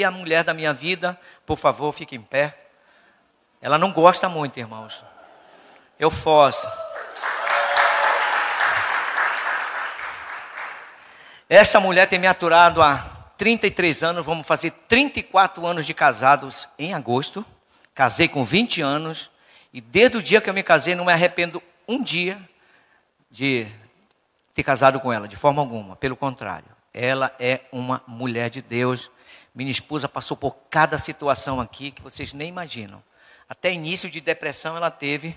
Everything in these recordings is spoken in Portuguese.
E a mulher da minha vida, por favor, fique em pé. Ela não gosta muito, irmãos. Eu forço. Esta mulher tem me aturado há 33 anos, vamos fazer 34 anos de casados em agosto. Casei com 20 anos e desde o dia que eu me casei não me arrependo um dia de ter casado com ela, de forma alguma. Pelo contrário, ela é uma mulher de Deus. Minha esposa passou por cada situação aqui que vocês nem imaginam. Até início de depressão ela teve,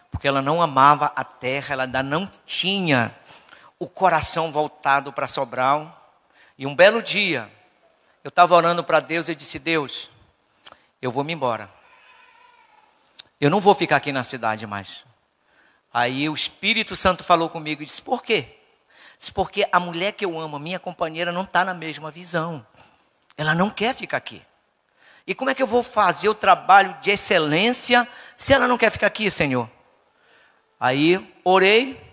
porque ela não amava a terra, ela ainda não tinha o coração voltado para Sobral. E um belo dia, eu estava orando para Deus e disse: Deus, eu vou me embora. Eu não vou ficar aqui na cidade mais. Aí o Espírito Santo falou comigo e disse: por quê? Disse: porque a mulher que eu amo, a minha companheira, não está na mesma visão. Ela não quer ficar aqui. E como é que eu vou fazer o trabalho de excelência se ela não quer ficar aqui, Senhor? Aí orei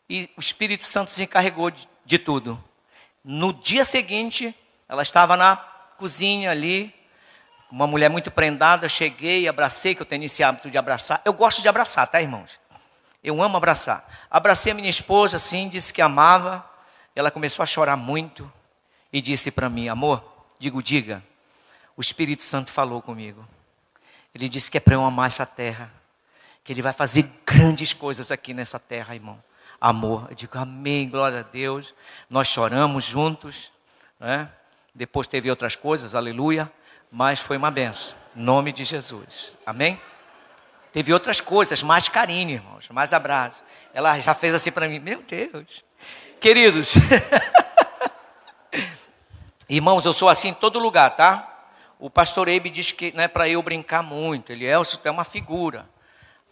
e o Espírito Santo se encarregou de tudo. No dia seguinte, ela estava na cozinha ali, uma mulher muito prendada, cheguei, abracei, que eu tenho esse hábito de abraçar. Eu gosto de abraçar, tá, irmãos? Eu amo abraçar. Abracei a minha esposa assim, disse que amava. Ela começou a chorar muito e disse para mim: amor, diga, o Espírito Santo falou comigo. Ele disse que é para eu amar essa terra, que Ele vai fazer grandes coisas aqui nessa terra, irmão. Amor, eu digo amém, glória a Deus. Nós choramos juntos, né? Depois teve outras coisas, aleluia, mas foi uma benção, em nome de Jesus, amém? Teve outras coisas, mais carinho, irmãos, mais abraço. Ela já fez assim para mim, meu Deus. Queridos, irmãos, eu sou assim em todo lugar, tá? O pastor Eibe diz que não é para eu brincar muito, Elielso é uma figura.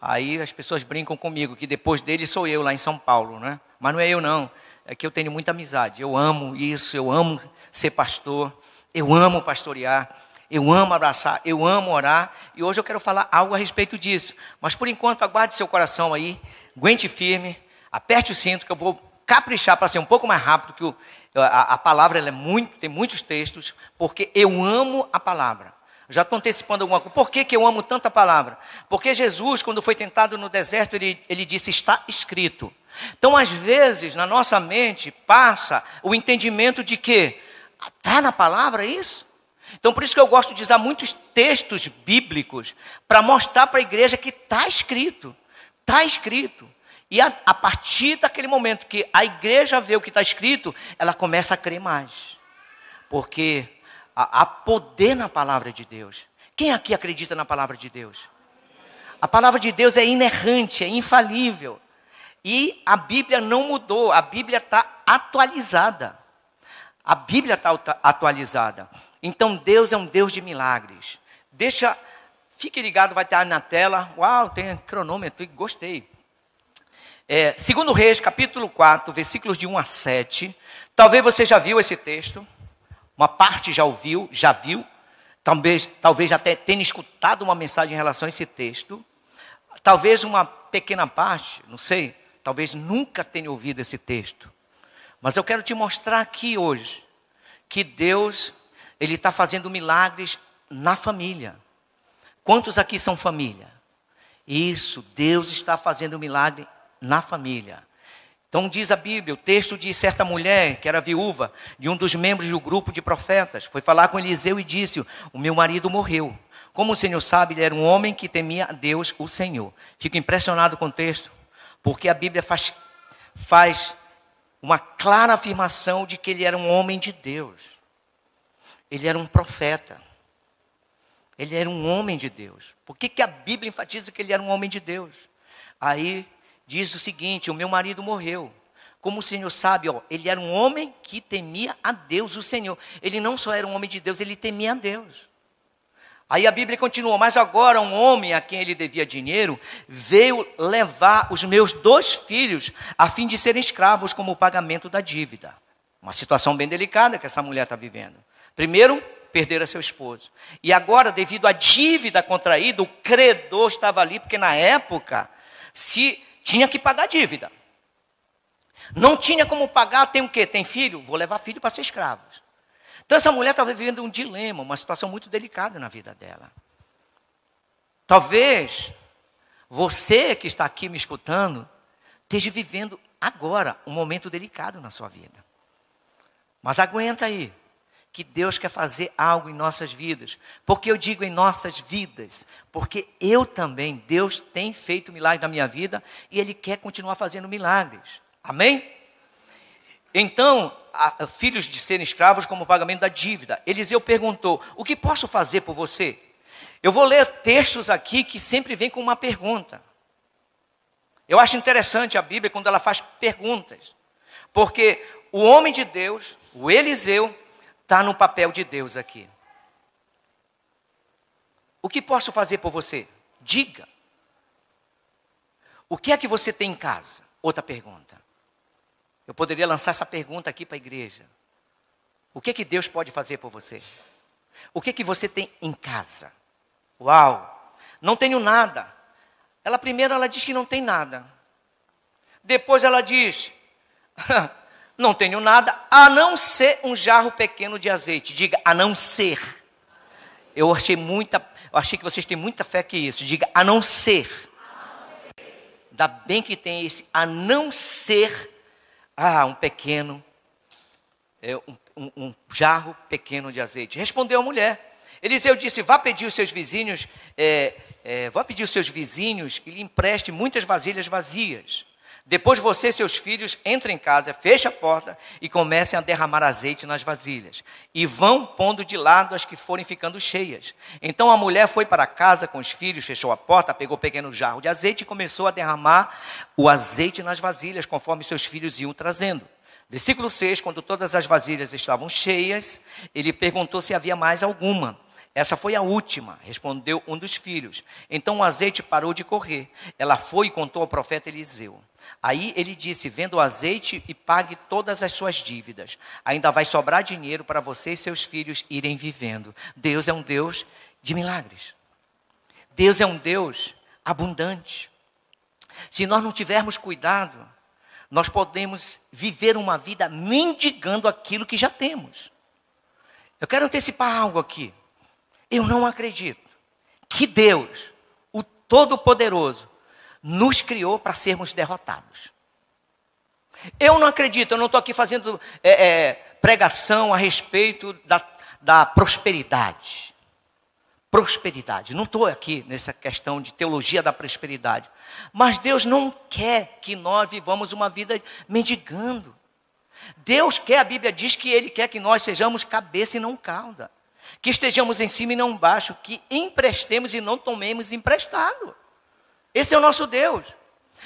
Aí as pessoas brincam comigo, que depois dele sou eu lá em São Paulo, né? Mas não é eu não, é que eu tenho muita amizade. Eu amo isso, eu amo ser pastor, eu amo pastorear, eu amo abraçar, eu amo orar. E hoje eu quero falar algo a respeito disso. Mas por enquanto, aguarde seu coração aí, aguente firme, aperte o cinto que eu vou caprichar para ser um pouco mais rápido, que a palavra ela tem muitos textos, porque eu amo a palavra. Já estou antecipando alguma coisa. Por que eu amo tanto a palavra? Porque Jesus, quando foi tentado no deserto, ele disse: está escrito. Então, às vezes, na nossa mente, passa o entendimento de que está na palavra isso? Então, por isso que eu gosto de usar muitos textos bíblicos para mostrar para a igreja que está escrito. Está escrito. E a partir daquele momento que a igreja vê o que está escrito, ela começa a crer mais. Porque há poder na palavra de Deus. Quem aqui acredita na palavra de Deus? A palavra de Deus é inerrante, é infalível. E a Bíblia não mudou, a Bíblia está atualizada. A Bíblia está atualizada. Então Deus é um Deus de milagres. Fique ligado, vai estar na tela. Uau, tem cronômetro, gostei. 2 Reis, capítulo 4, versículos de 1 a 7. Talvez você já viu esse texto. Uma parte já viu. Talvez já tenha escutado uma mensagem em relação a esse texto. Talvez uma pequena parte, não sei. Talvez nunca tenha ouvido esse texto. Mas eu quero te mostrar aqui hoje que Deus, Ele está fazendo milagres na família. Quantos aqui são família? Isso, Deus está fazendo milagre na família. Então diz a Bíblia, o texto de certa mulher que era viúva de um dos membros do grupo de profetas, foi falar com Eliseu e disse: o meu marido morreu. Como o Senhor sabe, ele era um homem que temia a Deus, o Senhor. Fico impressionado com o texto, porque a Bíblia faz uma clara afirmação de que ele era um homem de Deus. Ele era um profeta. Ele era um homem de Deus. Por que a Bíblia enfatiza que ele era um homem de Deus? Aí diz o seguinte: o meu marido morreu. Como o Senhor sabe, ele era um homem que temia a Deus, o Senhor. Ele não só era um homem de Deus, ele temia a Deus. Aí a Bíblia continua: mas agora um homem a quem ele devia dinheiro veio levar os meus 2 filhos a fim de serem escravos como o pagamento da dívida. Uma situação bem delicada que essa mulher está vivendo. Primeiro, perderam seu esposo. E agora, devido à dívida contraída, o credor estava ali, porque na época se tinha que pagar a dívida. Não tinha como pagar, tem o quê? Tem filho? Vou levar filho para ser escravos. Então essa mulher estava vivendo um dilema, uma situação muito delicada na vida dela. Talvez você que está aqui me escutando esteja vivendo agora um momento delicado na sua vida. Mas aguenta aí, que Deus quer fazer algo em nossas vidas. Porque eu digo em nossas vidas, porque eu também, Deus tem feito milagres na minha vida e Ele quer continuar fazendo milagres. Amém? Então, filhos de serem escravos como pagamento da dívida. Eliseu perguntou, o que posso fazer por você? Eu vou ler textos aqui que sempre vem com uma pergunta. Eu acho interessante a Bíblia quando ela faz perguntas. Porque o homem de Deus, o Eliseu, está no papel de Deus aqui. O que posso fazer por você? Diga. O que é que você tem em casa? Outra pergunta. Eu poderia lançar essa pergunta aqui para a igreja. O que é que Deus pode fazer por você? O que é que você tem em casa? Uau! Não tenho nada. Primeiro ela diz que não tem nada. Depois ela diz, não tenho nada, a não ser um jarro pequeno de azeite. Diga, a não ser. Eu achei que vocês têm muita fé que isso. Diga, a não ser. Ainda bem que tem esse, a não ser, um pequeno, um jarro pequeno de azeite. Respondeu a mulher. Eliseu disse, vá pedir os seus vizinhos, que lhe empreste muitas vasilhas vazias. Depois você e seus filhos entrem em casa, fechem a porta e comecem a derramar azeite nas vasilhas. E vão pondo de lado as que forem ficando cheias. Então a mulher foi para casa com os filhos, fechou a porta, pegou um pequeno jarro de azeite e começou a derramar o azeite nas vasilhas, conforme seus filhos iam trazendo. Versículo 6, quando todas as vasilhas estavam cheias, ele perguntou se havia mais alguma. Essa foi a última, respondeu um dos filhos. Então o azeite parou de correr. Ela foi e contou ao profeta Eliseu. Aí ele disse, venda o azeite e pague todas as suas dívidas. Ainda vai sobrar dinheiro para você e seus filhos irem vivendo. Deus é um Deus de milagres. Deus é um Deus abundante. Se nós não tivermos cuidado, nós podemos viver uma vida mendigando aquilo que já temos. Eu quero antecipar algo aqui. Eu não acredito que Deus, o Todo-Poderoso, nos criou para sermos derrotados. Eu não acredito, eu não estou aqui fazendo pregação a respeito da prosperidade. Prosperidade, não estou aqui nessa questão de teologia da prosperidade. Mas Deus não quer que nós vivamos uma vida mendigando. Deus quer, a Bíblia diz que Ele quer que nós sejamos cabeça e não cauda. Que estejamos em cima e não embaixo, que emprestemos e não tomemos emprestado. Esse é o nosso Deus.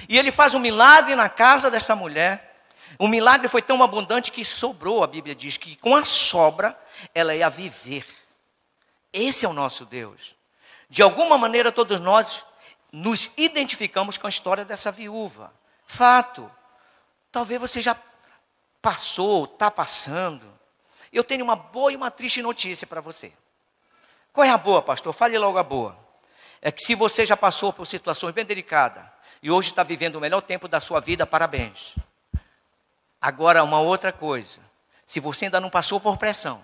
E Ele faz um milagre na casa dessa mulher. O milagre foi tão abundante que sobrou, a Bíblia diz, que com a sobra ela ia viver. Esse é o nosso Deus. De alguma maneira todos nós nos identificamos com a história dessa viúva. Fato. Talvez você já passou, está passando. Eu tenho uma boa e uma triste notícia para você. Qual é a boa, pastor? Fale logo a boa. É que se você já passou por situações bem delicadas e hoje está vivendo o melhor tempo da sua vida, parabéns. Agora, uma outra coisa. Se você ainda não passou por pressão,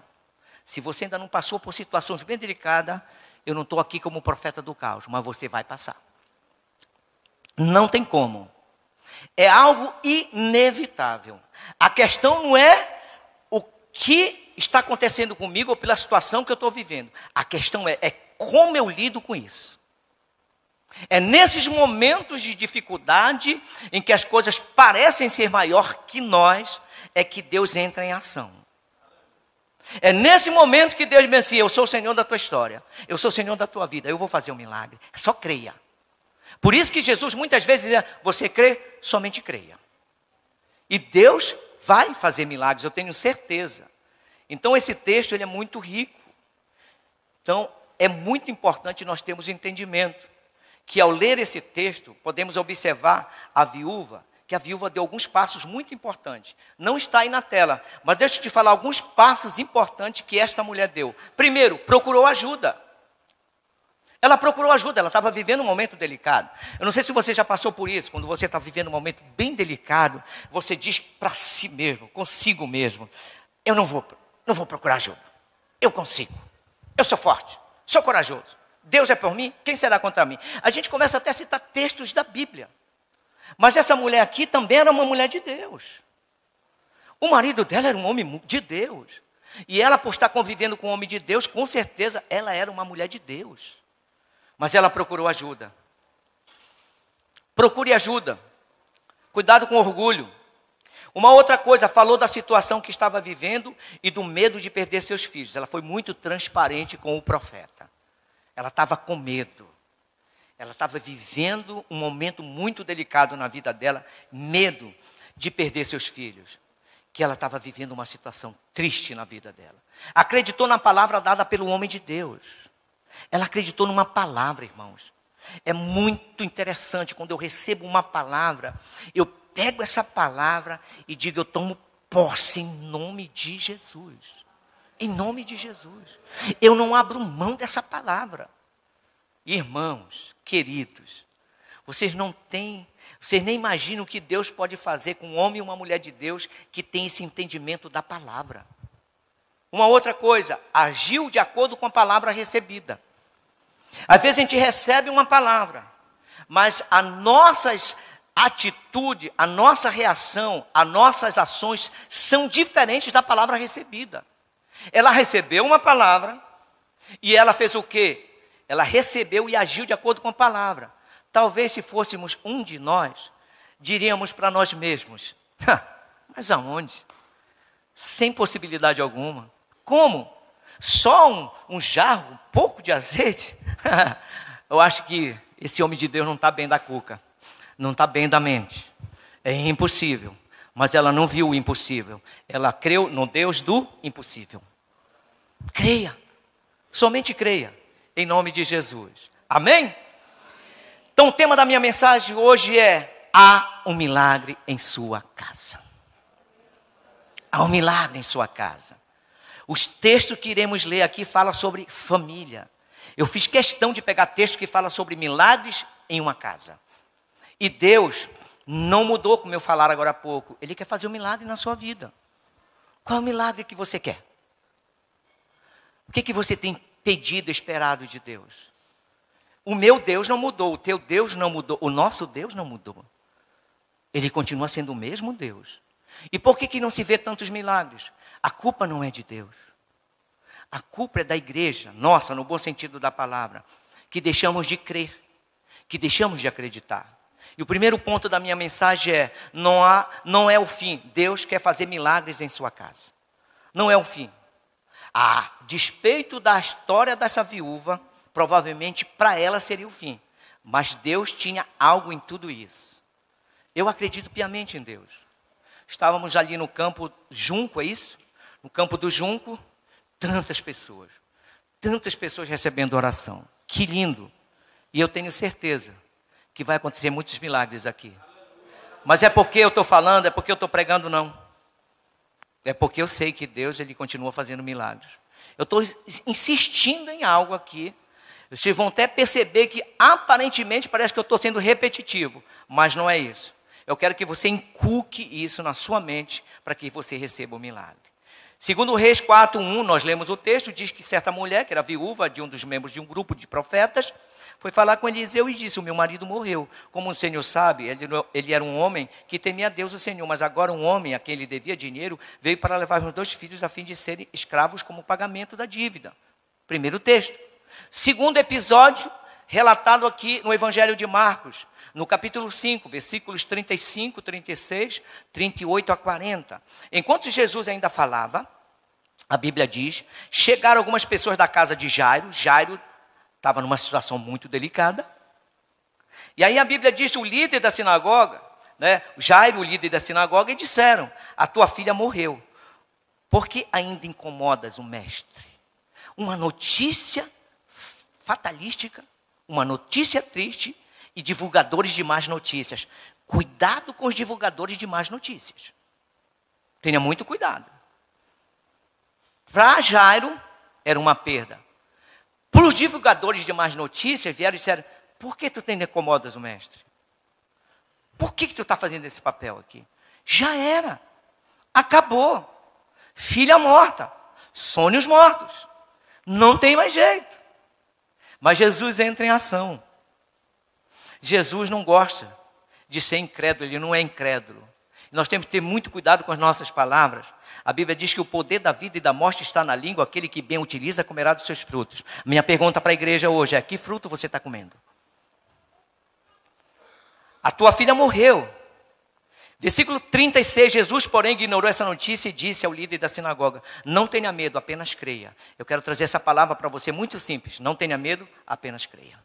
se você ainda não passou por situações bem delicadas, eu não estou aqui como profeta do caos, mas você vai passar. Não tem como. É algo inevitável. A questão não é o que está acontecendo comigo ou pela situação que eu estou vivendo. A questão é como eu lido com isso. É nesses momentos de dificuldade, em que as coisas parecem ser maior que nós, é que Deus entra em ação. É nesse momento que Deus diz assim, eu sou o Senhor da tua história, eu sou o Senhor da tua vida, eu vou fazer um milagre. Só creia. Por isso que Jesus muitas vezes dizia, você crê, somente creia. E Deus vai fazer milagres, eu tenho certeza. Então esse texto ele é muito rico. Então é muito importante nós termos entendimento. Que ao ler esse texto, podemos observar a viúva, que a viúva deu alguns passos muito importantes. Não está aí na tela, mas deixa eu te falar alguns passos importantes que esta mulher deu. Primeiro, procurou ajuda. Ela procurou ajuda, ela estava vivendo um momento delicado. Eu não sei se você já passou por isso, quando você está vivendo um momento bem delicado, você diz para si mesmo, consigo mesmo, eu não vou não vou procurar ajuda. Eu consigo. Eu sou forte. Sou corajoso. Deus é por mim, quem será contra mim? A gente começa até a citar textos da Bíblia. Mas essa mulher aqui também era uma mulher de Deus. O marido dela era um homem de Deus. E ela, por estar convivendo com um homem de Deus, com certeza ela era uma mulher de Deus. Mas ela procurou ajuda. Procure ajuda. Cuidado com orgulho. Uma outra coisa, falou da situação que estava vivendo e do medo de perder seus filhos. Ela foi muito transparente com o profeta. Ela estava com medo. Ela estava vivendo um momento muito delicado na vida dela, medo de perder seus filhos. Que ela estava vivendo uma situação triste na vida dela. Acreditou na palavra dada pelo homem de Deus. Ela acreditou numa palavra, irmãos. É muito interessante quando eu recebo uma palavra, eu pego essa palavra e digo, eu tomo posse em nome de Jesus. Em nome de Jesus. Eu não abro mão dessa palavra. Irmãos, queridos, vocês nem imaginam o que Deus pode fazer com um homem e uma mulher de Deus que tem esse entendimento da palavra. Uma outra coisa, agiu de acordo com a palavra recebida. Às vezes a gente recebe uma palavra, mas as nossas atitudes, a nossa reação, as nossas ações são diferentes da palavra recebida. Ela recebeu uma palavra e ela fez o quê? Ela recebeu e agiu de acordo com a palavra. Talvez se fôssemos um de nós, diríamos para nós mesmos, mas aonde? Sem possibilidade alguma. Como? Só um jarro, um pouco de azeite? Eu acho que esse homem de Deus não está bem da cuca. Não está bem da mente. É impossível. Mas ela não viu o impossível. Ela creu no Deus do impossível. Creia. Somente creia. Em nome de Jesus. Amém? Então o tema da minha mensagem hoje é: há um milagre em sua casa. Há um milagre em sua casa. Os textos que iremos ler aqui falam sobre família. Eu fiz questão de pegar texto que fala sobre milagres em uma casa. E Deus não mudou, como eu falar agora há pouco. Ele quer fazer um milagre na sua vida. Qual é o milagre que você quer? O que você tem pedido, esperado de Deus? O meu Deus não mudou, o teu Deus não mudou, o nosso Deus não mudou. Ele continua sendo o mesmo Deus. E por que não se vê tantos milagres? A culpa não é de Deus. A culpa é da igreja, nossa, no bom sentido da palavra, que deixamos de crer, que deixamos de acreditar. E o primeiro ponto da minha mensagem é: não é o fim. Deus quer fazer milagres em sua casa. Não é o fim. A despeito da história dessa viúva, provavelmente para ela seria o fim. Mas Deus tinha algo em tudo isso. Eu acredito piamente em Deus. Estávamos ali no campo Junco, é isso? No campo do Junco, tantas pessoas recebendo oração. Que lindo. E eu tenho certeza que vai acontecer muitos milagres aqui. Mas é porque eu estou falando, é porque eu estou pregando, não. É porque eu sei que Deus, Ele continua fazendo milagres. Eu estou insistindo em algo aqui. Vocês vão até perceber que aparentemente parece que eu estou sendo repetitivo. Mas não é isso. Eu quero que você inculque isso na sua mente para que você receba o milagre. Segundo Reis 4:1, nós lemos o texto, diz que certa mulher, que era viúva de um dos membros de um grupo de profetas, foi falar com Eliseu e disse: o meu marido morreu. Como o Senhor sabe, ele era um homem que temia a Deus o Senhor, mas agora um homem a quem ele devia dinheiro veio para levar os 2 filhos a fim de serem escravos como pagamento da dívida. Primeiro texto. Segundo episódio, relatado aqui no Evangelho de Marcos, no capítulo 5, versículos 35, 36, 38 a 40. Enquanto Jesus ainda falava, a Bíblia diz, chegaram algumas pessoas da casa de Jairo. Jairo estava numa situação muito delicada. E aí a Bíblia diz, o líder da sinagoga, Jairo, o líder da sinagoga, e disseram: a tua filha morreu. Por que ainda incomodas o mestre? Uma notícia fatalística, uma notícia triste e divulgadores de más notícias. Cuidado com os divulgadores de más notícias. Tenha muito cuidado. Para Jairo, era uma perda. Para os divulgadores de más notícias, vieram e disseram: por que tu incomodas o mestre? Por que tu está fazendo esse papel aqui? Já era. Acabou. Filha morta. sonhos mortos. Não tem mais jeito. Mas Jesus entra em ação. Jesus não gosta de ser incrédulo, ele não é incrédulo. Nós temos que ter muito cuidado com as nossas palavras. A Bíblia diz que o poder da vida e da morte está na língua, aquele que bem utiliza comerá dos seus frutos. Minha pergunta para a igreja hoje é, que fruto você está comendo? A tua filha morreu. Versículo 36, Jesus, porém, ignorou essa notícia e disse ao líder da sinagoga, não tenha medo, apenas creia. Eu quero trazer essa palavra para você, muito simples, não tenha medo, apenas creia.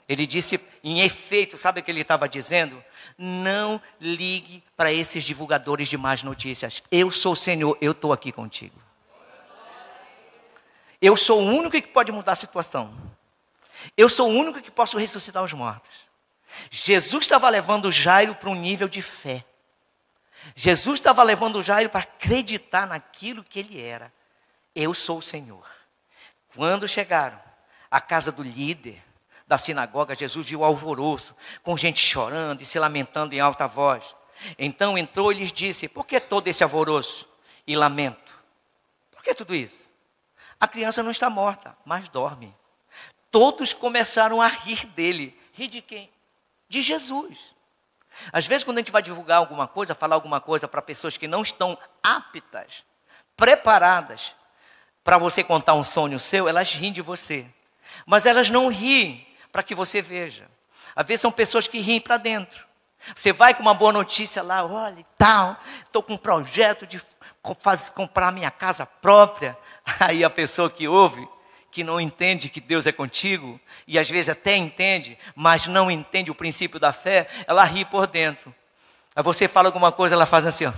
Ele disse, em efeito, sabe o que ele estava dizendo? Não ligue para esses divulgadores de más notícias. Eu sou o Senhor, eu estou aqui contigo. Eu sou o único que pode mudar a situação. Eu sou o único que posso ressuscitar os mortos. Jesus estava levando Jairo para um nível de fé. Jesus estava levando Jairo para acreditar naquilo que ele era. Eu sou o Senhor. Quando chegaram à casa do líder da sinagoga, Jesus viu alvoroço, com gente chorando e se lamentando em alta voz. Então entrou e lhes disse, por que todo esse alvoroço e lamento? Por que tudo isso? A criança não está morta, mas dorme. Todos começaram a rir dele. Rir de quem? De Jesus. Às vezes quando a gente vai divulgar alguma coisa, falar alguma coisa para pessoas que não estão aptas, preparadas para você contar um sonho seu, elas riem de você. Mas elas não riem para que você veja. Às vezes são pessoas que riem para dentro. Você vai com uma boa notícia lá, olha e tal, estou com um projeto de comprar minha casa própria. Aí a pessoa que ouve, que não entende que Deus é contigo, e às vezes até entende, mas não entende o princípio da fé, ela ri por dentro. Aí você fala alguma coisa, ela faz assim, ó.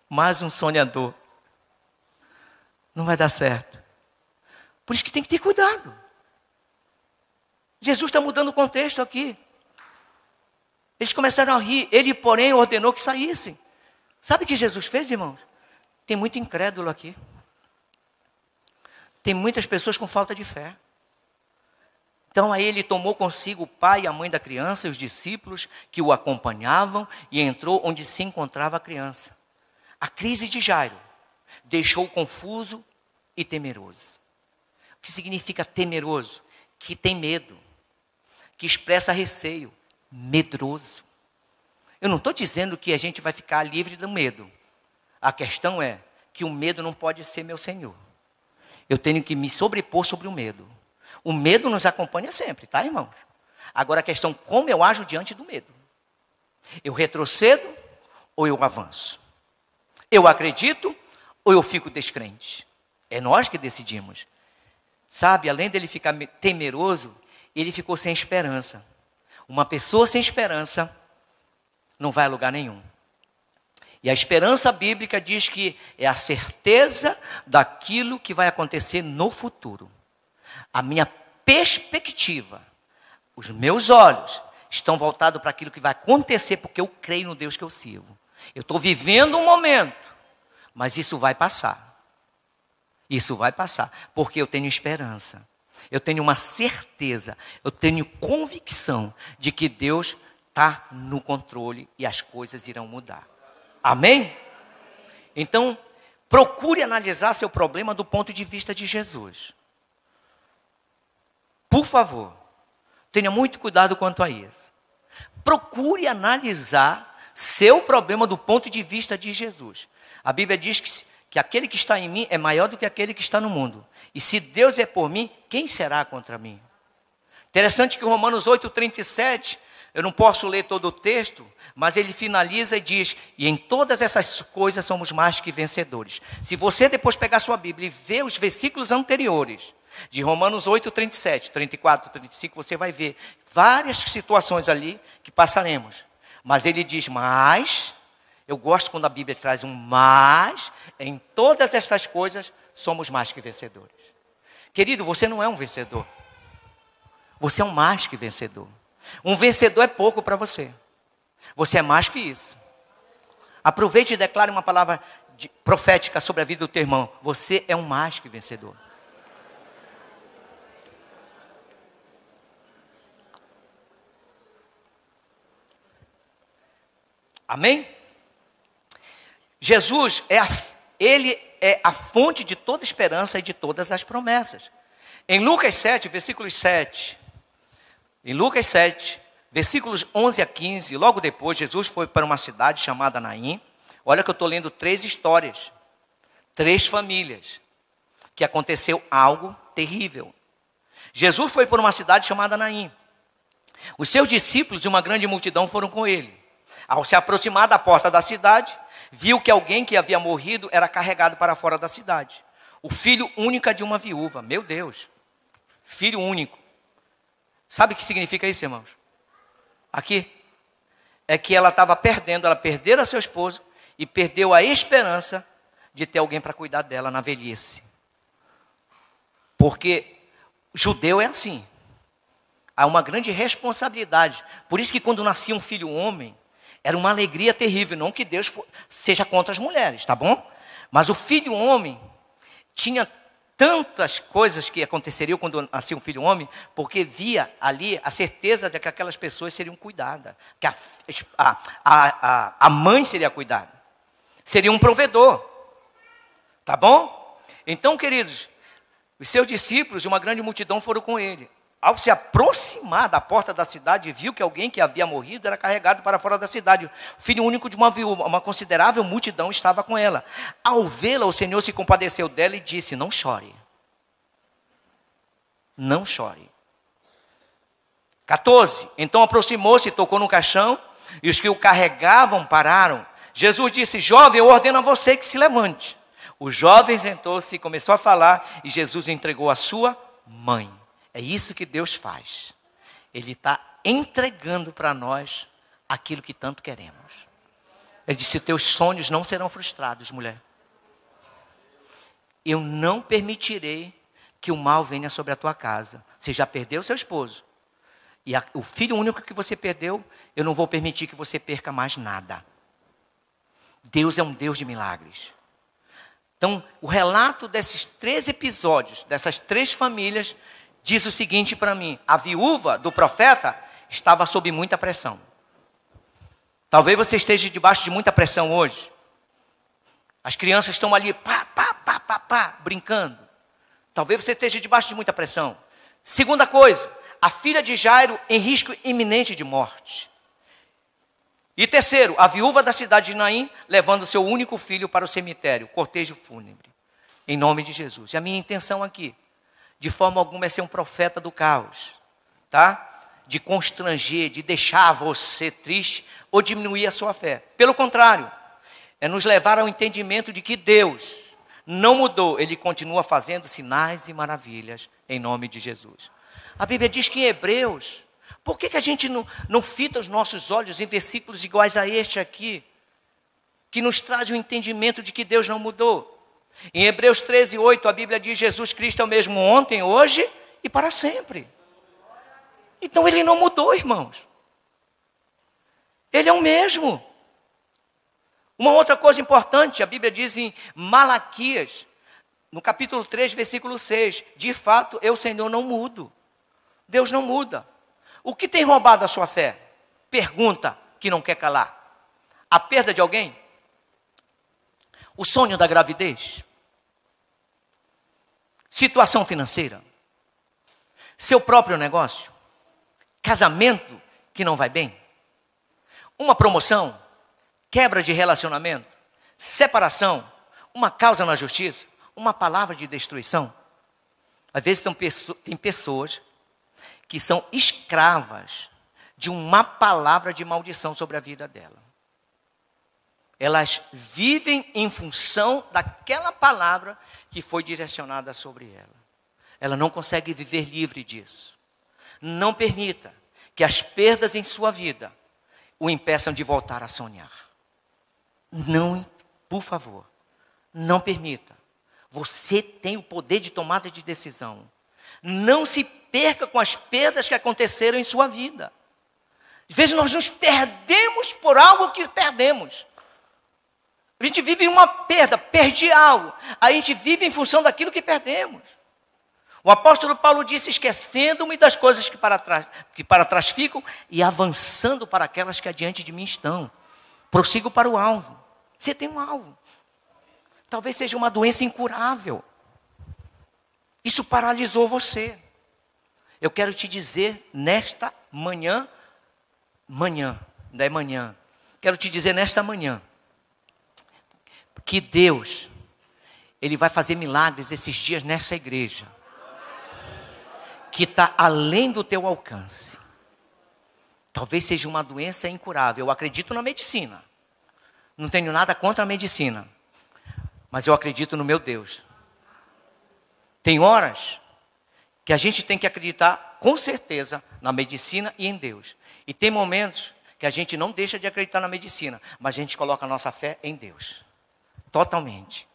Mais um sonhador. Não vai dar certo. Por isso que tem que ter cuidado. Jesus está mudando o contexto aqui. Eles começaram a rir, ele, porém, ordenou que saíssem. Sabe o que Jesus fez, irmãos? Tem muito incrédulo aqui. Tem muitas pessoas com falta de fé. Então aí ele tomou consigo o pai e a mãe da criança e os discípulos que o acompanhavam e entrou onde se encontrava a criança. A crise de Jairo deixou confuso e temeroso. O que significa temeroso? Que tem medo, que expressa receio, medroso. Eu não estou dizendo que a gente vai ficar livre do medo. A questão é que o medo não pode ser meu senhor. Eu tenho que me sobrepor sobre o medo. O medo nos acompanha sempre, tá, irmãos? Agora a questão, como eu ajo diante do medo? Eu retrocedo ou eu avanço? Eu acredito ou eu fico descrente? É nós que decidimos. Sabe, além dele ficar temeroso, ele ficou sem esperança. Uma pessoa sem esperança não vai a lugar nenhum. E a esperança bíblica diz que é a certeza daquilo que vai acontecer no futuro. A minha perspectiva, os meus olhos estão voltados para aquilo que vai acontecer, porque eu creio no Deus que eu sirvo. Eu estou vivendo um momento, mas isso vai passar. Isso vai passar, porque eu tenho esperança. Eu tenho uma certeza, eu tenho convicção de que Deus está no controle e as coisas irão mudar. Amém? Então, procure analisar seu problema do ponto de vista de Jesus. Por favor, tenha muito cuidado quanto a isso. Procure analisar seu problema do ponto de vista de Jesus. A Bíblia diz que aquele que está em mim é maior do que aquele que está no mundo. E se Deus é por mim, quem será contra mim? Interessante que Romanos 8:37, eu não posso ler todo o texto, mas ele finaliza e diz, e em todas essas coisas somos mais que vencedores. Se você depois pegar sua Bíblia e ver os versículos anteriores, de Romanos 8:37, 34, 35, você vai ver várias situações ali que passaremos. Mas ele diz, mas, eu gosto quando a Bíblia traz um mas, em todas estas coisas somos mais que vencedores. Querido, você não é um vencedor. Você é um mais que vencedor. Um vencedor é pouco para você. Você é mais que isso. Aproveite e declare uma palavra profética sobre a vida do teu irmão. Você é um mais que vencedor. Amém? Jesus, ele é a fonte de toda esperança e de todas as promessas. Em Lucas 7, versículos 7, em Lucas 7, versículos 11 a 15, logo depois, Jesus foi para uma cidade chamada Naim. Olha que eu estou lendo 3 histórias, 3 famílias, que aconteceu algo terrível. Jesus foi para uma cidade chamada Naim. Os seus discípulos e uma grande multidão foram com ele. Ao se aproximar da porta da cidade, viu que alguém que havia morrido era carregado para fora da cidade. O filho único de uma viúva. Meu Deus. Filho único. Sabe o que significa isso, irmãos? Aqui. É que ela estava perdendo, ela perdeu seu esposo e perdeu a esperança de ter alguém para cuidar dela na velhice. Porque judeu é assim. Há uma grande responsabilidade. Por isso que quando nascia um filho homem, era uma alegria terrível. Não que Deus seja contra as mulheres, tá bom? Mas o filho homem tinha tantas coisas que aconteceriam quando nascia um filho homem, porque via ali a certeza de que aquelas pessoas seriam cuidadas. Que a mãe seria cuidada. Seria um provedor. Tá bom? Então, queridos, os seus discípulos e uma grande multidão foram com ele. Ao se aproximar da porta da cidade, viu que alguém que havia morrido era carregado para fora da cidade. O filho único de uma viúva, uma considerável multidão estava com ela. Ao vê-la, o Senhor se compadeceu dela e disse: não chore. Não chore. 14. Então aproximou-se, tocou no caixão, e os que o carregavam pararam. Jesus disse: jovem, eu ordeno a você que se levante. O jovem sentou-se e começou a falar, e Jesus entregou a sua mãe. É isso que Deus faz. Ele está entregando para nós aquilo que tanto queremos. Ele disse: teus sonhos não serão frustrados, mulher. Eu não permitirei que o mal venha sobre a tua casa. Você já perdeu seu esposo. E o filho único que você perdeu, eu não vou permitir que você perca mais nada. Deus é um Deus de milagres. Então, o relato desses 3 episódios, dessas 3 famílias, diz o seguinte para mim: a viúva do profeta estava sob muita pressão. Talvez você esteja debaixo de muita pressão hoje. As crianças estão ali, brincando. Talvez você esteja debaixo de muita pressão. Segunda coisa, a filha de Jairo em risco iminente de morte. E terceiro, a viúva da cidade de Naim levando seu único filho para o cemitério, cortejo fúnebre. Em nome de Jesus. E a minha intenção aqui, de forma alguma, é ser um profeta do caos, tá? De constranger, de deixar você triste ou diminuir a sua fé. Pelo contrário, é nos levar ao entendimento de que Deus não mudou, Ele continua fazendo sinais e maravilhas em nome de Jesus. A Bíblia diz que em Hebreus, por que a gente não fita os nossos olhos em versículos iguais a este aqui, que nos traz o entendimento de que Deus não mudou? Em Hebreus 13:8, a Bíblia diz: Jesus Cristo é o mesmo ontem, hoje e para sempre. Então Ele não mudou, irmãos. Ele é o mesmo. Uma outra coisa importante, a Bíblia diz em Malaquias, no capítulo 3, versículo 6, de fato, eu, Senhor, não mudo. Deus não muda. O que tem roubado a sua fé? Pergunta que não quer calar. A perda de alguém? O sonho da gravidez? Situação financeira? Seu próprio negócio? Casamento que não vai bem? Uma promoção? Quebra de relacionamento? Separação? Uma causa na justiça? Uma palavra de destruição? Às vezes tem pessoas que são escravas de uma palavra de maldição sobre a vida dela. Elas vivem em função daquela palavra que foi direcionada sobre ela. Ela não consegue viver livre disso. Não permita que as perdas em sua vida o impeçam de voltar a sonhar. Não, por favor, não permita. Você tem o poder de tomada de decisão. Não se perca com as perdas que aconteceram em sua vida. Às vezes nós nos perdemos por algo que perdemos. A gente vive em uma perda, perdi algo. A gente vive em função daquilo que perdemos. O apóstolo Paulo disse: esquecendo-me das coisas que para trás ficam e avançando para aquelas que adiante de mim estão. Prossigo para o alvo. Você tem um alvo. Talvez seja uma doença incurável. Isso paralisou você. Eu quero te dizer nesta manhã, quero te dizer nesta manhã, que Deus, Ele vai fazer milagres esses dias nessa igreja, que está além do teu alcance. Talvez seja uma doença incurável. Eu acredito na medicina. Não tenho nada contra a medicina. Mas eu acredito no meu Deus. Tem horas que a gente tem que acreditar com certeza na medicina e em Deus. E tem momentos que a gente não deixa de acreditar na medicina, mas a gente coloca a nossa fé em Deus. Totalmente.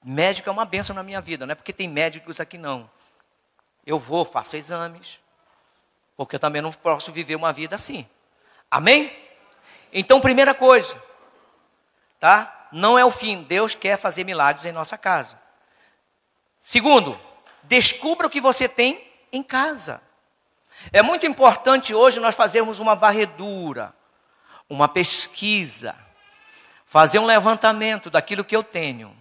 Médico é uma bênção na minha vida, não é porque tem médicos aqui não. Eu vou, faço exames, porque eu também não posso viver uma vida assim. Amém? Então, primeira coisa, tá? Não é o fim. Deus quer fazer milagres em nossa casa. Segundo, descubra o que você tem em casa. É muito importante hoje nós fazermos uma varredura, uma pesquisa, fazer um levantamento daquilo que eu tenho.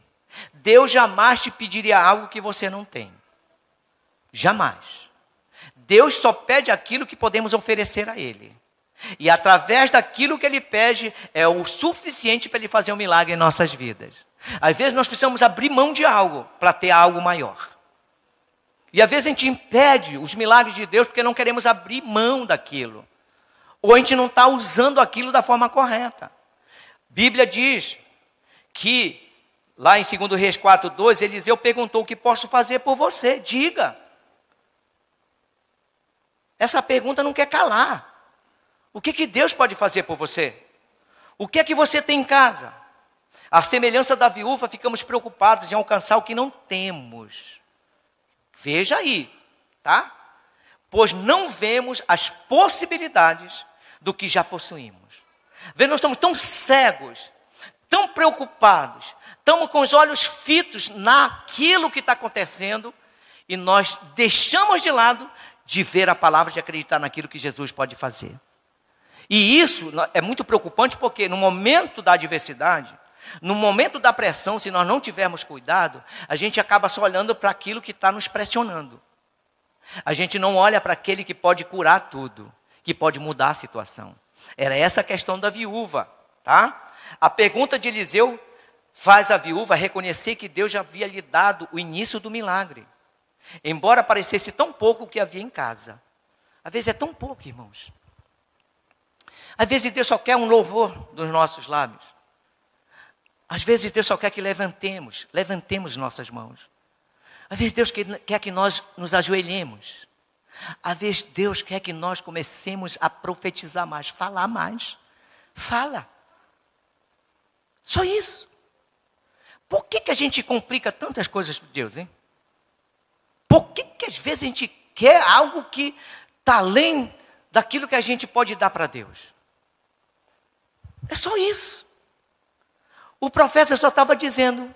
Deus jamais te pediria algo que você não tem. Jamais. Deus só pede aquilo que podemos oferecer a Ele. E através daquilo que Ele pede, é o suficiente para Ele fazer um milagre em nossas vidas. Às vezes nós precisamos abrir mão de algo para ter algo maior. E às vezes a gente impede os milagres de Deus porque não queremos abrir mão daquilo. Ou a gente não está usando aquilo da forma correta. Bíblia diz que, lá em 2 Reis 4:12, Eliseu perguntou: o que posso fazer por você? Diga. Essa pergunta não quer calar. O que Deus pode fazer por você? O que é que você tem em casa? À semelhança da viúva, ficamos preocupados em alcançar o que não temos. Veja aí, tá? Pois não vemos as possibilidades do que já possuímos. Vê, nós estamos tão cegos, tão preocupados, estamos com os olhos fitos naquilo que está acontecendo, e nós deixamos de lado de ver a palavra, de acreditar naquilo que Jesus pode fazer. E isso é muito preocupante porque no momento da adversidade, no momento da pressão, se nós não tivermos cuidado, a gente acaba só olhando para aquilo que está nos pressionando. A gente não olha para aquele que pode curar tudo, que pode mudar a situação. Era essa a questão da viúva, tá? A pergunta de Eliseu faz a viúva reconhecer que Deus já havia lhe dado o início do milagre. Embora parecesse tão pouco o que havia em casa. Às vezes é tão pouco, irmãos. Às vezes Deus só quer um louvor dos nossos lábios. Às vezes Deus só quer que levantemos nossas mãos. Às vezes Deus quer que nós nos ajoelhemos. Às vezes Deus quer que nós comecemos a profetizar mais, falar mais. Fala. Só isso. Por que a gente complica tantas coisas para Deus, hein? Por que às vezes a gente quer algo que está além daquilo que a gente pode dar para Deus? É só isso. O profeta só estava dizendo: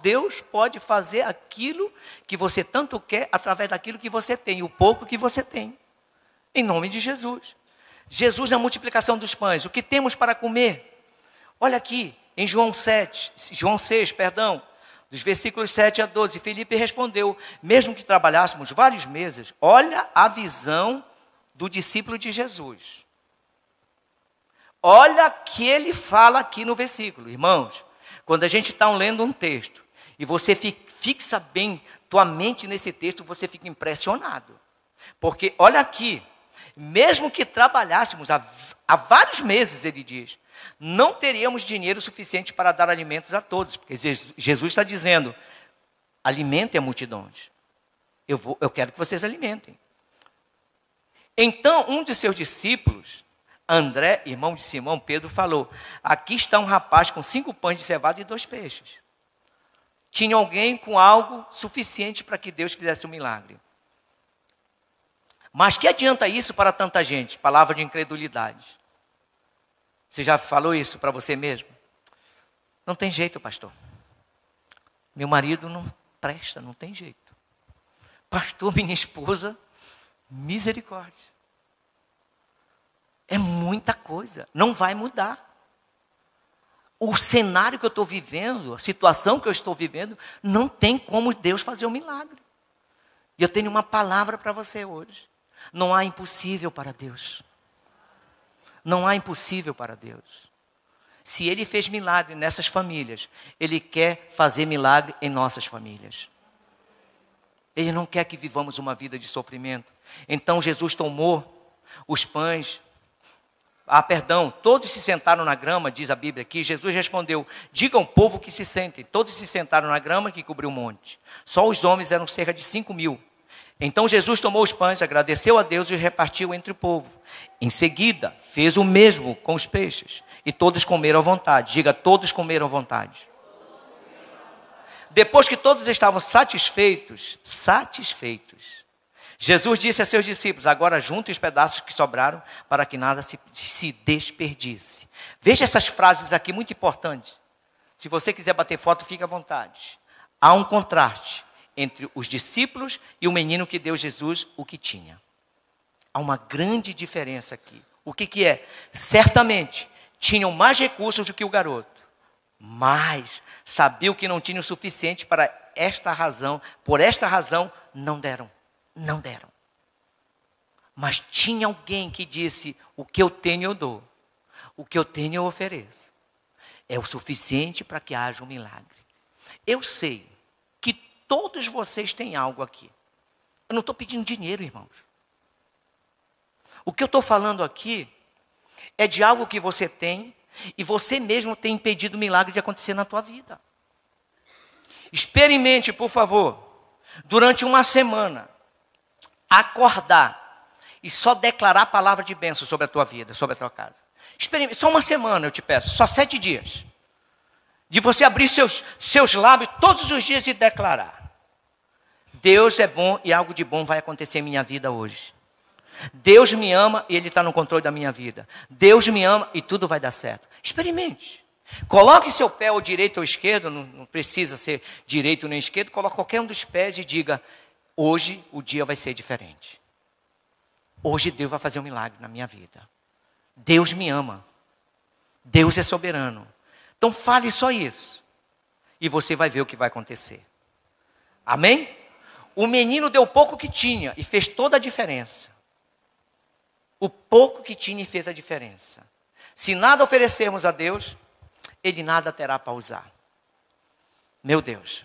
Deus pode fazer aquilo que você tanto quer através daquilo que você tem, o pouco que você tem. Em nome de Jesus. Jesus na multiplicação dos pães, o que temos para comer? Olha aqui, em João 6, dos versículos 7 a 12, Filipe respondeu: mesmo que trabalhássemos vários meses, olha a visão do discípulo de Jesus. Olha o que ele fala aqui no versículo. Irmãos, quando a gente está lendo um texto, e você fixa bem tua mente nesse texto, você fica impressionado. Porque, olha aqui, mesmo que trabalhássemos há vários meses, ele diz, não teríamos dinheiro suficiente para dar alimentos a todos. Porque Jesus está dizendo: alimentem a multidões. Eu quero que vocês alimentem. Então, um de seus discípulos, André, irmão de Simão Pedro, falou: aqui está um rapaz com 5 pães de cevada e 2 peixes. Tinha alguém com algo suficiente para que Deus fizesse um milagre. Mas que adianta isso para tanta gente? Palavra de incredulidade. Você já falou isso para você mesmo? Não tem jeito, pastor. Meu marido não presta, não tem jeito. Pastor, minha esposa, misericórdia. É muita coisa, não vai mudar. o cenário que eu estou vivendo, a situação que eu estou vivendo, não tem como Deus fazer um milagre. E eu tenho uma palavra para você hoje. Não há impossível para Deus. Não há impossível para Deus. Se Ele fez milagre nessas famílias, Ele quer fazer milagre em nossas famílias. Ele não quer que vivamos uma vida de sofrimento. Então Jesus tomou os pães. Todos se sentaram na grama, diz a Bíblia aqui. Jesus respondeu, diga ao povo que se sentem. Todos se sentaram na grama que cobriu o monte. Só os homens eram cerca de 5.000. Então Jesus tomou os pães, agradeceu a Deus e os repartiu entre o povo. Em seguida, fez o mesmo com os peixes. E todos comeram à vontade. Diga, todos comeram à vontade. Depois que todos estavam satisfeitos, Jesus disse a seus discípulos, agora juntem os pedaços que sobraram para que nada se desperdice. Veja essas frases aqui muito importantes. Se você quiser bater foto, fique à vontade. Há um contraste entre os discípulos e o menino que deu Jesus o que tinha. Há uma grande diferença aqui. O que é? Certamente, tinham mais recursos do que o garoto. Mas sabiam que não tinham o suficiente para esta razão. Por esta razão, não deram. Não deram. Mas tinha alguém que disse, o que eu tenho eu dou. O que eu tenho eu ofereço. É o suficiente para que haja um milagre. Eu sei que todos vocês têm algo aqui. Eu não estou pedindo dinheiro, irmãos. O que eu estou falando aqui é de algo que você tem e você mesmo tem impedido o milagre de acontecer na tua vida. Experimente, por favor, durante uma semana, acordar e só declarar a palavra de bênção sobre a tua vida, sobre a tua casa. Experimente, só uma semana eu te peço, só 7 dias. De você abrir seus lábios todos os dias e declarar. Deus é bom e algo de bom vai acontecer em minha vida hoje. Deus me ama e Ele está no controle da minha vida. Deus me ama e tudo vai dar certo. Experimente. Coloque seu pé ou direito ou esquerdo, não precisa ser direito nem esquerdo, coloque qualquer um dos pés e diga, hoje o dia vai ser diferente. Hoje Deus vai fazer um milagre na minha vida. Deus me ama. Deus é soberano. Então fale só isso. E você vai ver o que vai acontecer. Amém? O menino deu pouco que tinha e fez toda a diferença. O pouco que tinha e fez a diferença. Se nada oferecermos a Deus, Ele nada terá para usar. Meu Deus.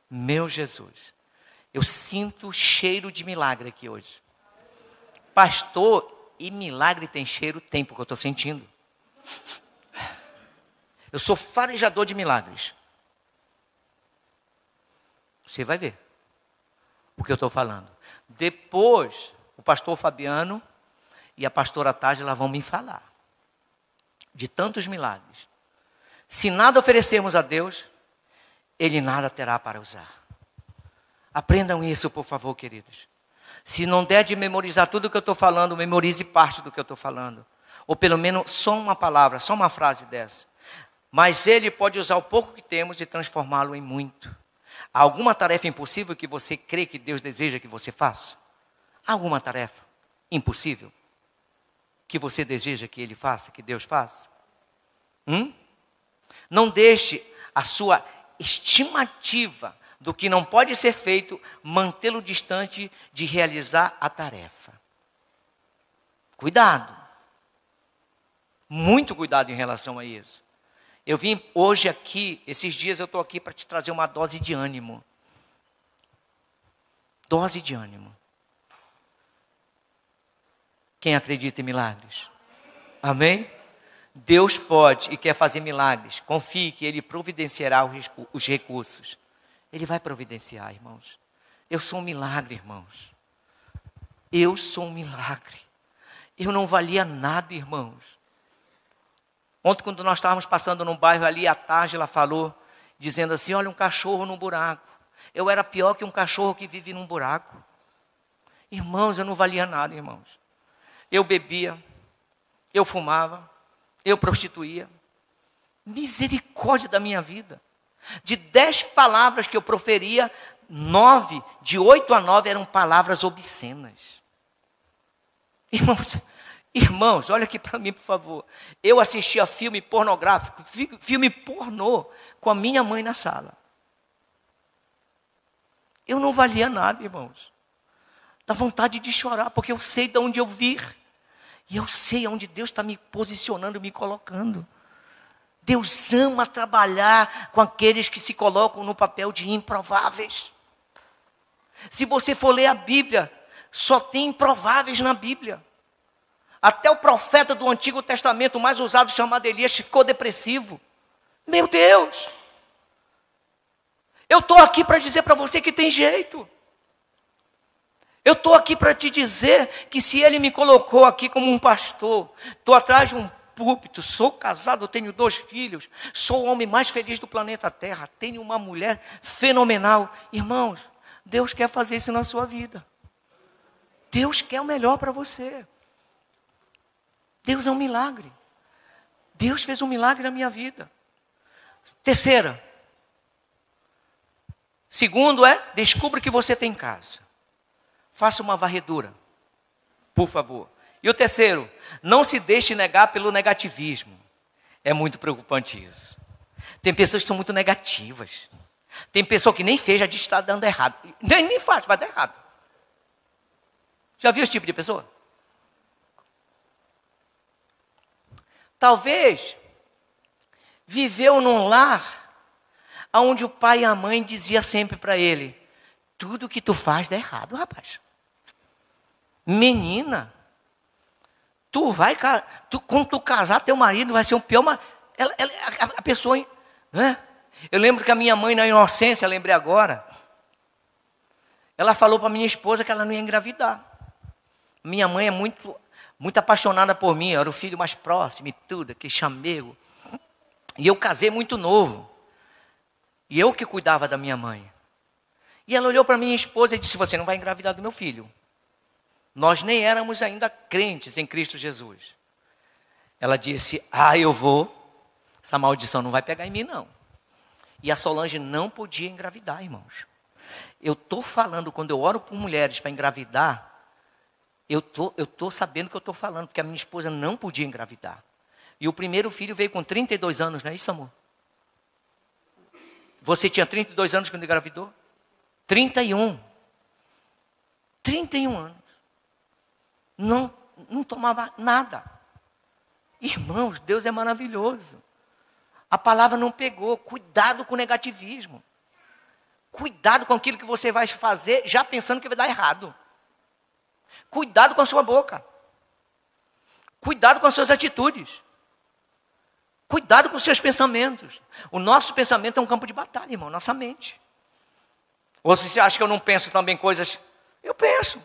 Meu Jesus. Eu sinto cheiro de milagre aqui hoje. Pastor, e milagre tem cheiro? Tem, porque eu estou sentindo. Eu sou farejador de milagres. Você vai ver o que eu estou falando. Depois, o pastor Fabiano e a pastora Tágila vão me falar de tantos milagres. Se nada oferecermos a Deus, Ele nada terá para usar. Aprendam isso, por favor, queridos. Se não der de memorizar tudo o que eu estou falando, memorize parte do que eu estou falando. Ou pelo menos só uma palavra, só uma frase dessa. Mas Ele pode usar o pouco que temos e transformá-lo em muito. Há alguma tarefa impossível que você crê que Deus deseja que você faça? Há alguma tarefa impossível que você deseja que Ele faça, que Deus faça? Não deixe a sua estimativa do que não pode ser feito mantê-lo distante de realizar a tarefa. Cuidado. Muito cuidado em relação a isso. Eu vim hoje aqui, esses dias eu estou aqui para te trazer uma dose de ânimo. Dose de ânimo. Quem acredita em milagres? Amém? Deus pode e quer fazer milagres. Confie que Ele providenciará os recursos. Ele vai providenciar, irmãos. Eu sou um milagre, irmãos. Eu sou um milagre. Eu não valia nada, irmãos. Ontem, quando nós estávamos passando num bairro ali, à tarde, ela falou, dizendo assim, olha, um cachorro num buraco. Eu era pior que um cachorro que vive num buraco. Irmãos, eu não valia nada, irmãos. Eu bebia, eu fumava, eu prostituía. Misericórdia da minha vida. De 10 palavras que eu proferia, 9, de 8 a 9 eram palavras obscenas. Irmãos, Irmãos, olha aqui para mim, por favor. Eu assistia filme pornográfico, filme pornô, com a minha mãe na sala. Eu não valia nada, irmãos. Dá vontade de chorar, porque eu sei de onde eu vir. E eu sei onde Deus está me posicionando, me colocando. Deus ama trabalhar com aqueles que se colocam no papel de improváveis. Se você for ler a Bíblia, só tem improváveis na Bíblia. Até o profeta do Antigo Testamento, mais usado, chamado Elias, ficou depressivo. Meu Deus! Eu estou aqui para dizer para você que tem jeito. Eu estou aqui para te dizer que se Ele me colocou aqui como um pastor, estou atrás de um púlpito, sou casado, tenho 2 filhos, sou o homem mais feliz do planeta Terra, tenho uma mulher fenomenal. Irmãos, Deus quer fazer isso na sua vida. Deus quer o melhor para você. Deus é um milagre. Deus fez um milagre na minha vida. Terceira. Segundo descubra o que você tem em casa. Faça uma varredura, por favor. E o terceiro, não se deixe negar pelo negativismo. É muito preocupante isso. Tem pessoas que são muito negativas. Tem pessoa que nem fez, já diz que está dando errado. Nem faz, vai dar errado. Já viu esse tipo de pessoa? Talvez viveu num lar onde o pai e a mãe diziam sempre para ele: tudo que tu faz dá errado, rapaz. Menina, quando tu casar, teu marido vai ser um pior marido. A pessoa, né? Eu lembro que a minha mãe, na inocência, lembrei agora, ela falou para minha esposa que ela não ia engravidar. Minha mãe é muito apaixonada por mim, eu era o filho mais próximo e tudo, aquele chamego. E eu casei muito novo. E eu que cuidava da minha mãe. E ela olhou para minha esposa e disse: você não vai engravidar do meu filho. Nós nem éramos ainda crentes em Cristo Jesus. Ela disse: eu vou. Essa maldição não vai pegar em mim, não. E a Solange não podia engravidar, irmãos. Eu estou falando, quando eu oro por mulheres para engravidar, eu tô sabendo o que eu estou falando, porque a minha esposa não podia engravidar. E o primeiro filho veio com 32 anos, não é isso, amor? Você tinha 32 anos quando engravidou? 31. 31 anos. Não tomava nada. Irmãos, Deus é maravilhoso. A palavra não pegou. Cuidado com o negativismo. Cuidado com aquilo que você vai fazer já pensando que vai dar errado. Cuidado com a sua boca. Cuidado com as suas atitudes. Cuidado com os seus pensamentos. O nosso pensamento é um campo de batalha, irmão, nossa mente. Ou se você acha que eu não penso também coisas... Eu penso.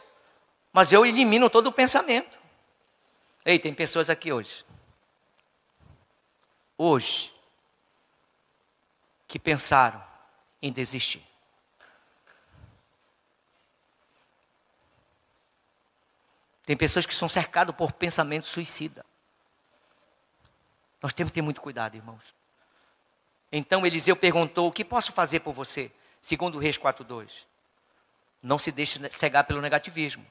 Mas eu elimino todo o pensamento. Ei, tem pessoas aqui hoje. Que pensaram em desistir. Tem pessoas que são cercadas por pensamento suicida. Nós temos que ter muito cuidado, irmãos. Então Eliseu perguntou: o que posso fazer por você? Segundo Reis 4:2. Não se deixe cegar pelo negativismo.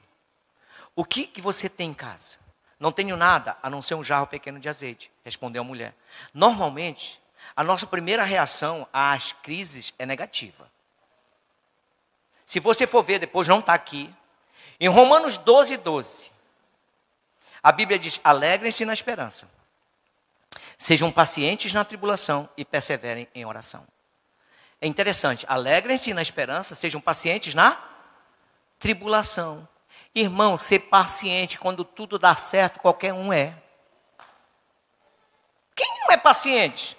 O que você tem em casa? Não tenho nada, a não ser um jarro pequeno de azeite, respondeu a mulher. Normalmente, a nossa primeira reação às crises é negativa. Se você for ver, depois não está aqui, em Romanos 12:12, a Bíblia diz: alegrem-se na esperança. Sejam pacientes na tribulação e perseverem em oração. É interessante, alegrem-se na esperança, sejam pacientes na tribulação. Irmão, ser paciente quando tudo dá certo, qualquer um é. Quem não é paciente?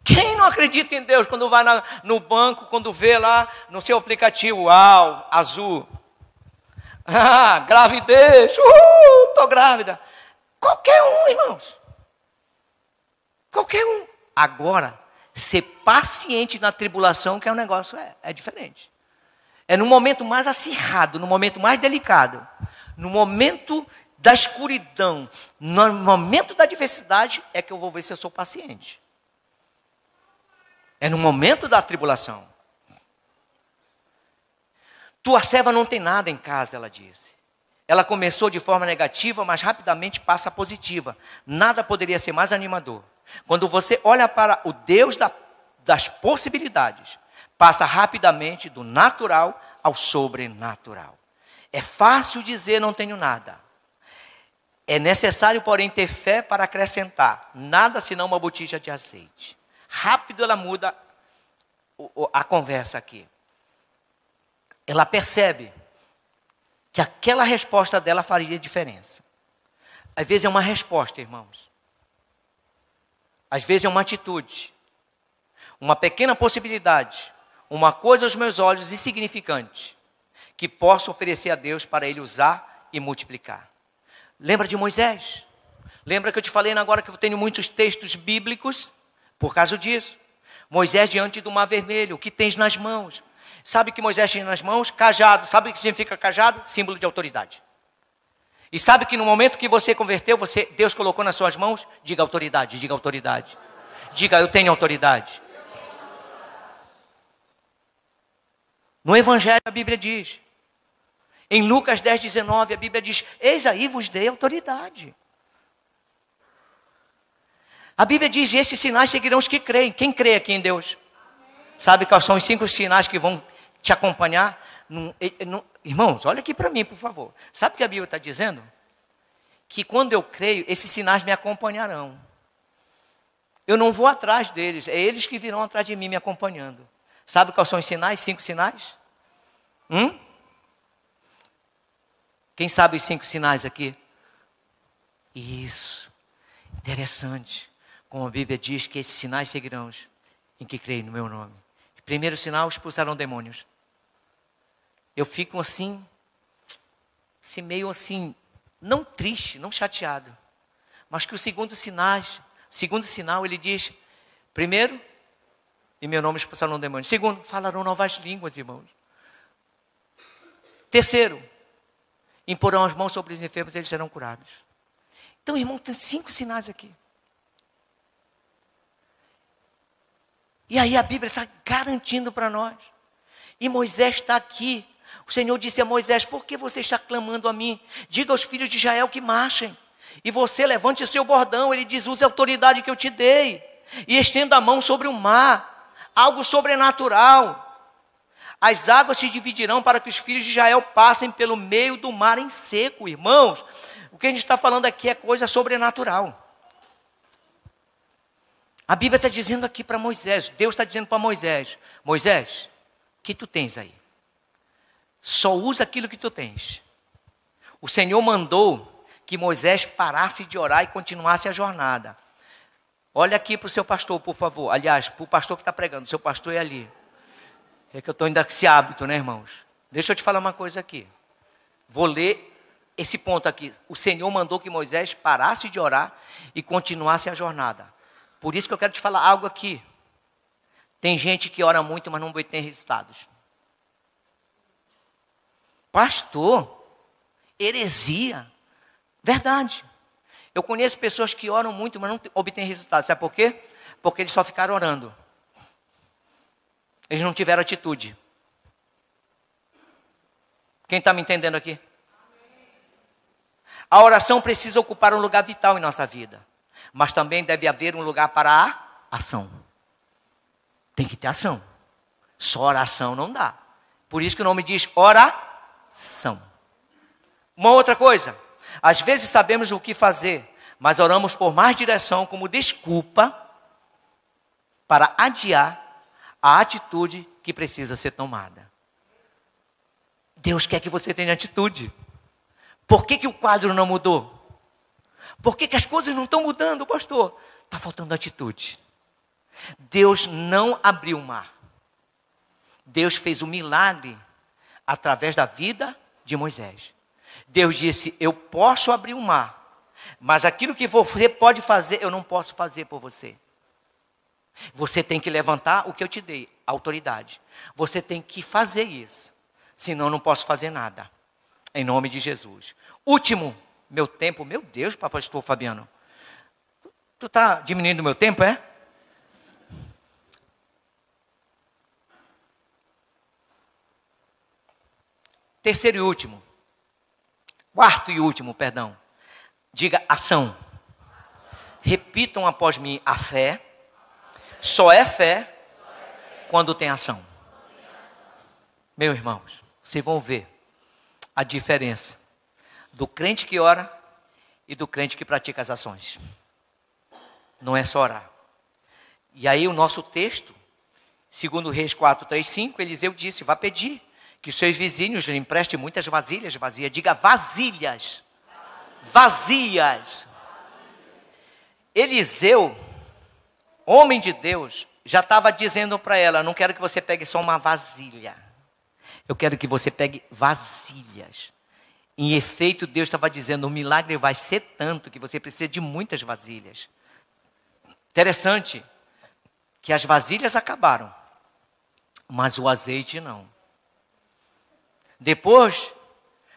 Quem não acredita em Deus quando vai no banco, quando vê lá no seu aplicativo, uau, azul. Gravidez, estou grávida. Qualquer um, irmãos. Qualquer um. Agora, ser paciente na tribulação, que é um negócio, é diferente. É no momento mais acirrado, no momento mais delicado, no momento da escuridão, no momento da adversidade, é que eu vou ver se eu sou paciente. É no momento da tribulação. Tua serva não tem nada em casa, ela disse. ela começou de forma negativa, mas rapidamente passa a positiva. Nada poderia ser mais animador. Quando você olha para o Deus das possibilidades, passa rapidamente do natural ao sobrenatural. É fácil dizer não tenho nada. É necessário, porém, ter fé para acrescentar. Nada senão uma botija de azeite. Rápido ela muda a conversa aqui. Ela percebe que aquela resposta dela faria diferença. Às vezes é uma resposta, irmãos. Às vezes é uma atitude. Uma pequena possibilidade. Uma coisa aos meus olhos insignificante. Que posso oferecer a Deus para Ele usar e multiplicar. Lembra de Moisés? Lembra que eu te falei agora que eu tenho muitos textos bíblicos por causa disso. Moisés diante do Mar Vermelho. O que tens nas mãos? Sabe o que Moisés tinha nas mãos? Cajado. Sabe o que significa cajado? Símbolo de autoridade. E sabe que no momento que você converteu, Deus colocou nas suas mãos? Diga autoridade, diga autoridade. Diga, eu tenho autoridade. No Evangelho a Bíblia diz. Em Lucas 10:19 a Bíblia diz, eis aí vos dei autoridade. A Bíblia diz, esses sinais seguirão os que creem. Quem crê aqui em Deus? Sabe quais são os 5 sinais que vão te acompanhar? Irmãos, olha aqui para mim, por favor. Sabe o que a Bíblia está dizendo? Que quando eu creio, esses sinais me acompanharão. Eu não vou atrás deles, é eles que virão atrás de mim me acompanhando. Sabe quais são os sinais? 5 sinais? Quem sabe os 5 sinais aqui? Isso. Interessante. Como a Bíblia diz que esses sinais seguirão os em que creem no meu nome. Primeiro sinal, expulsarão demônios. Eu fico assim meio assim, não triste, não chateado. Mas que o segundo sinal, ele diz, primeiro, em meu nome expulsarão demônios. Segundo, falarão novas línguas, irmãos. Terceiro, imporão as mãos sobre os enfermos e eles serão curados. Então, irmão, tem 5 sinais aqui. E aí a Bíblia está garantindo para nós. E Moisés está aqui. O Senhor disse a Moisés, por que você está clamando a mim? Diga aos filhos de Israel que marchem. E você levante o seu bordão. Ele diz, use a autoridade que eu te dei. E estenda a mão sobre o mar. Algo sobrenatural. As águas se dividirão para que os filhos de Israel passem pelo meio do mar em seco. Irmãos, o que a gente está falando aqui é coisa sobrenatural. A Bíblia está dizendo aqui para Moisés, Deus está dizendo para Moisés, Moisés, o que tu tens aí? Só usa aquilo que tu tens. O Senhor mandou que Moisés parasse de orar e continuasse a jornada. Olha aqui para o seu pastor, por favor. Aliás, para o pastor que está pregando, o seu pastor é ali. É que eu estou ainda com esse hábito, né, irmãos? Deixa eu te falar uma coisa aqui. Vou ler esse ponto aqui. O Senhor mandou que Moisés parasse de orar e continuasse a jornada. Por isso que eu quero te falar algo aqui. Tem gente que ora muito, mas não tem resultados. Pastor, heresia. Verdade. Eu conheço pessoas que oram muito, mas não obtêm resultados. Sabe por quê? Porque eles só ficaram orando. Eles não tiveram atitude. Quem está me entendendo aqui? A oração precisa ocupar um lugar vital em nossa vida. Mas também deve haver um lugar para a ação. Tem que ter ação. Só oração não dá. Por isso que o nome diz oração. Uma outra coisa. Às vezes sabemos o que fazer, mas oramos por mais direção como desculpa para adiar a atitude que precisa ser tomada. Deus quer que você tenha atitude. Por que o quadro não mudou? Por que as coisas não estão mudando, pastor? Está faltando atitude. Deus não abriu o mar. Deus fez um milagre através da vida de Moisés. Deus disse, eu posso abrir o mar, mas aquilo que você pode fazer, eu não posso fazer por você. Você tem que levantar o que eu te dei, a autoridade. Você tem que fazer isso, senão eu não posso fazer nada. Em nome de Jesus. Último, meu tempo, meu Deus, pastor Fabiano. Tu está diminuindo o meu tempo, é? Terceiro e último. Quarto e último, perdão. Diga ação. Repitam após mim: a fé só é fé quando tem ação. Meus irmãos, vocês vão ver a diferença do crente que ora e do crente que pratica as ações. Não é só orar. E aí o nosso texto, segundo Reis 4, 3, 5, Eliseu disse: vá pedir que os seus vizinhos lhe emprestem muitas vasilhas vazias. Diga vasilhas. Vazias. Eliseu, homem de Deus, já estava dizendo para ela: não quero que você pegue só uma vasilha. Eu quero que você pegue vasilhas. Em efeito, Deus estava dizendo: o milagre vai ser tanto que você precisa de muitas vasilhas. Interessante que as vasilhas acabaram, mas o azeite não. Depois,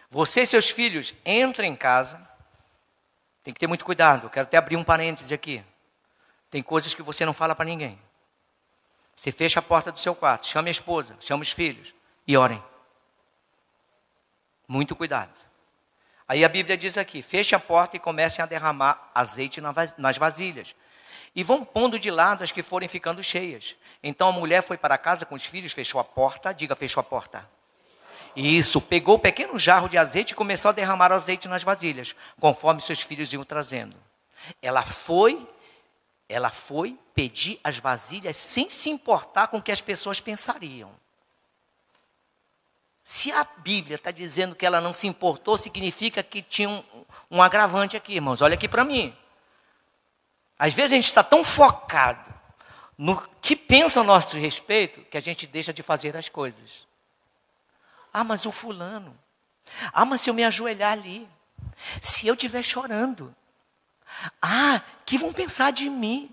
você e seus filhos entram em casa. Tem que ter muito cuidado. Eu quero até abrir um parêntese aqui. Tem coisas que você não fala para ninguém. Você fecha a porta do seu quarto, chama a esposa, chama os filhos e orem. Muito cuidado. Aí a Bíblia diz aqui: feche a porta e comecem a derramar azeite nas vasilhas. E vão pondo de lado as que forem ficando cheias. Então a mulher foi para casa com os filhos, fechou a porta. Diga: fechou a porta. Isso, pegou o pequeno jarro de azeite e começou a derramar o azeite nas vasilhas, conforme seus filhos iam trazendo. Ela foi pedir as vasilhas sem se importar com o que as pessoas pensariam. Se a Bíblia está dizendo que ela não se importou, significa que tinha um agravante aqui, irmãos. Olha aqui para mim. Às vezes a gente está tão focado no que pensa a nosso respeito, que a gente deixa de fazer as coisas. Ah, mas o fulano. Ah, mas se eu me ajoelhar ali. Se eu estiver chorando. Ah, que vão pensar de mim?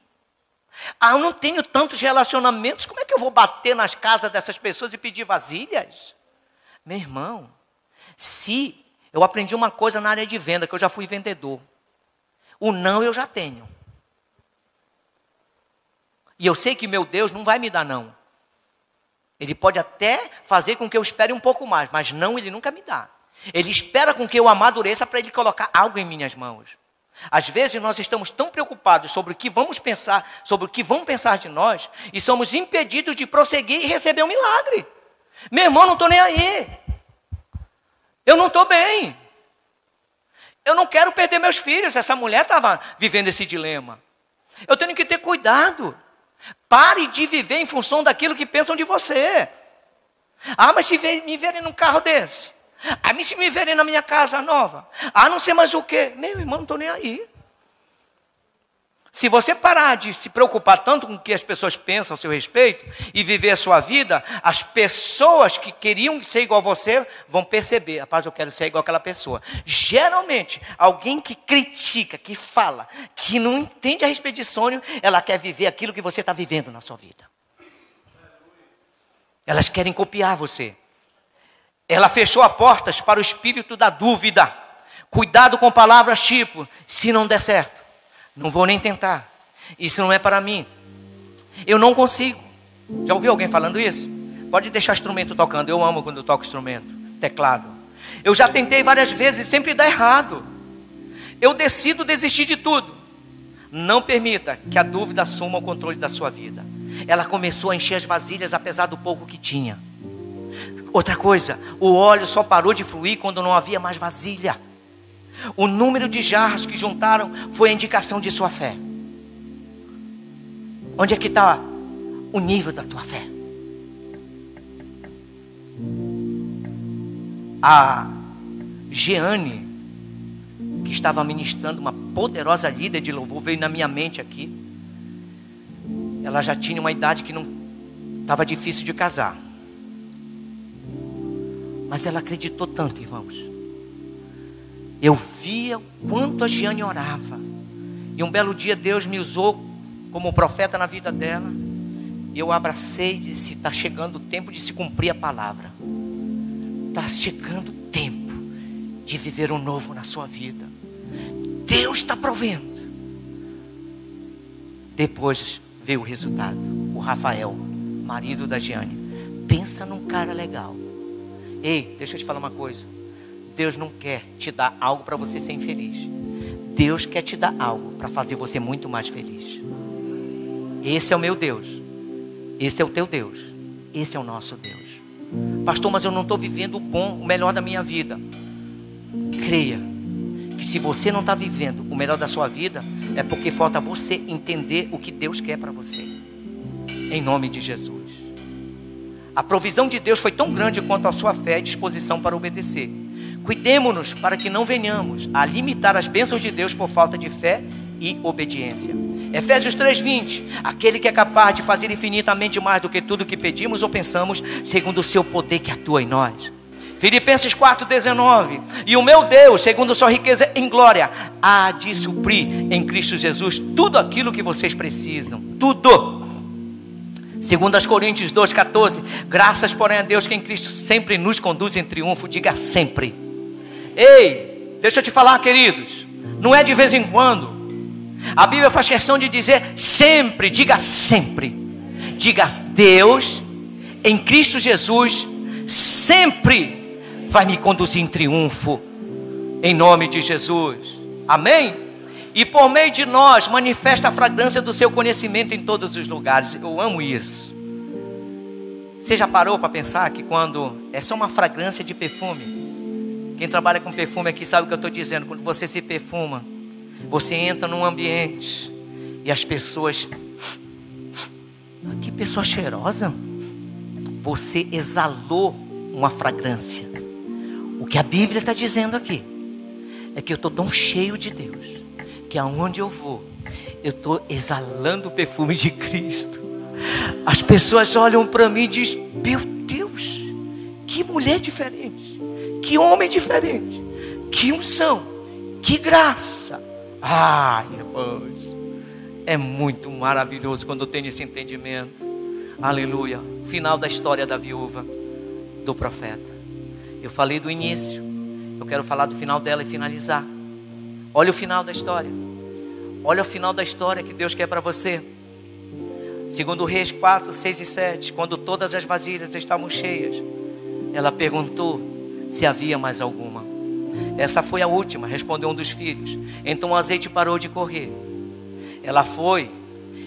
Ah, eu não tenho tantos relacionamentos. Como é que eu vou bater nas casas dessas pessoas e pedir vasilhas? Meu irmão, se eu aprendi uma coisa na área de venda, que eu já fui vendedor. O não eu já tenho. E eu sei que meu Deus não vai me dar não. Ele pode até fazer com que eu espere um pouco mais, mas não, ele nunca me dá. Ele espera com que eu amadureça para ele colocar algo em minhas mãos. Às vezes nós estamos tão preocupados sobre o que vamos pensar, sobre o que vão pensar de nós, e somos impedidos de prosseguir e receber um milagre. Meu irmão, não estou nem aí. Eu não estou bem. Eu não quero perder meus filhos. Essa mulher estava vivendo esse dilema. Eu tenho que ter cuidado. Pare de viver em função daquilo que pensam de você. Ah, mas se me verem num carro desse. Ah, mas se me verem na minha casa nova. Ah, não sei mais o quê. Meu irmão, não estou nem aí. Se você parar de se preocupar tanto com o que as pessoas pensam a seu respeito e viver a sua vida, as pessoas que queriam ser igual a você vão perceber: rapaz, eu quero ser igual àquela pessoa. Geralmente, alguém que critica, que fala, que não entende a respeito de sonho, ela quer viver aquilo que você está vivendo na sua vida. Elas querem copiar você. Ela fechou as portas para o espírito da dúvida. Cuidado com palavras tipo: se não der certo, não vou nem tentar. Isso não é para mim. Eu não consigo. Já ouviu alguém falando isso? Pode deixar o instrumento tocando. Eu amo quando eu toco instrumento. Teclado. Eu já tentei várias vezes e sempre dá errado. Eu decido desistir de tudo. Não permita que a dúvida assuma o controle da sua vida. Ela começou a encher as vasilhas apesar do pouco que tinha. Outra coisa, o óleo só parou de fluir quando não havia mais vasilha. O número de jarras que juntaram foi a indicação de sua fé. Onde é que está o nível da tua fé? A Jeane, que estava ministrando, uma poderosa líder de louvor, veio na minha mente aqui. Ela já tinha uma idade que não estava difícil de casar. Mas ela acreditou tanto, irmãos. Eu via o quanto a Jeane orava. E um belo dia Deus me usou como profeta na vida dela. E eu abracei e disse: está chegando o tempo de se cumprir a palavra. Está chegando o tempo de viver um novo na sua vida. Deus está provendo. Depois veio o resultado. O Rafael, marido da Jeane. Pensa num cara legal. Ei, deixa eu te falar uma coisa. Deus não quer te dar algo para você ser infeliz. Deus quer te dar algo para fazer você muito mais feliz. Esse é o meu Deus. Esse é o teu Deus. Esse é o nosso Deus. Pastor, mas eu não estou vivendo o melhor da minha vida. Creia que se você não está vivendo o melhor da sua vida, é porque falta você entender o que Deus quer para você. Em nome de Jesus. A provisão de Deus foi tão grande quanto a sua fé e disposição para obedecer. Cuidemo-nos para que não venhamos a limitar as bênçãos de Deus por falta de fé e obediência. Efésios 3:20. Aquele que é capaz de fazer infinitamente mais do que tudo que pedimos ou pensamos, segundo o seu poder que atua em nós. Filipenses 4:19. E o meu Deus, segundo a sua riqueza em glória, há de suprir em Cristo Jesus tudo aquilo que vocês precisam. Tudo. Segundo as Coríntios 2:14. Graças, porém, a Deus que em Cristo sempre nos conduz em triunfo. Diga sempre. Ei, deixa eu te falar, queridos. Não é de vez em quando. A Bíblia faz questão de dizer sempre. Diga sempre. Diga: Deus em Cristo Jesus sempre vai me conduzir em triunfo, em nome de Jesus, amém? E por meio de nós manifesta a fragrância do seu conhecimento em todos os lugares. Eu amo isso. Você já parou para pensar que quando é só uma fragrância de perfume? Quem trabalha com perfume aqui sabe o que eu estou dizendo. Quando você se perfuma, você entra num ambiente e as pessoas, que pessoa cheirosa. Você exalou uma fragrância. O que a Bíblia está dizendo aqui é que eu estou tão cheio de Deus que aonde eu vou, eu estou exalando o perfume de Cristo. As pessoas olham para mim e dizem: meu Deus, que mulher diferente, que homem diferente, que unção, que graça. Irmãos, é muito maravilhoso quando eu tenho esse entendimento. Aleluia. Final da história da viúva do profeta. Eu falei do início, eu quero falar do final dela e finalizar. Olha o final da história. Olha o final da história que Deus quer para você. Segundo Reis 4, 6 e 7. Quando todas as vasilhas estavam cheias, ela perguntou se havia mais alguma. Essa foi a última, respondeu um dos filhos. Então o azeite parou de correr. Ela foi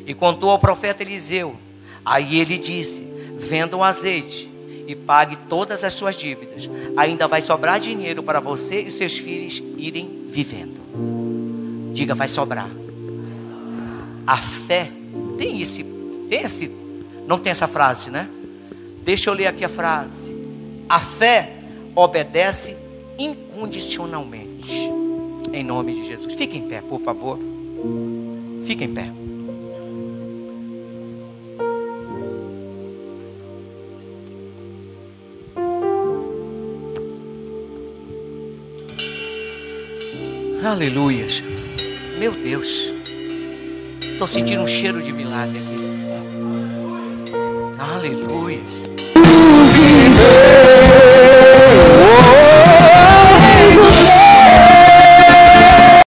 e contou ao profeta Eliseu. Aí ele disse: venda o azeite e pague todas as suas dívidas. Ainda vai sobrar dinheiro para você e seus filhos irem vivendo. Diga: vai sobrar. A fé tem esse, não tem essa frase, né? Deixa eu ler aqui a frase. A fé obedece incondicionalmente. Em nome de Jesus. Fique em pé, por favor. Fique em pé. Aleluias. Meu Deus, estou sentindo um cheiro de milagre aqui. Aleluia.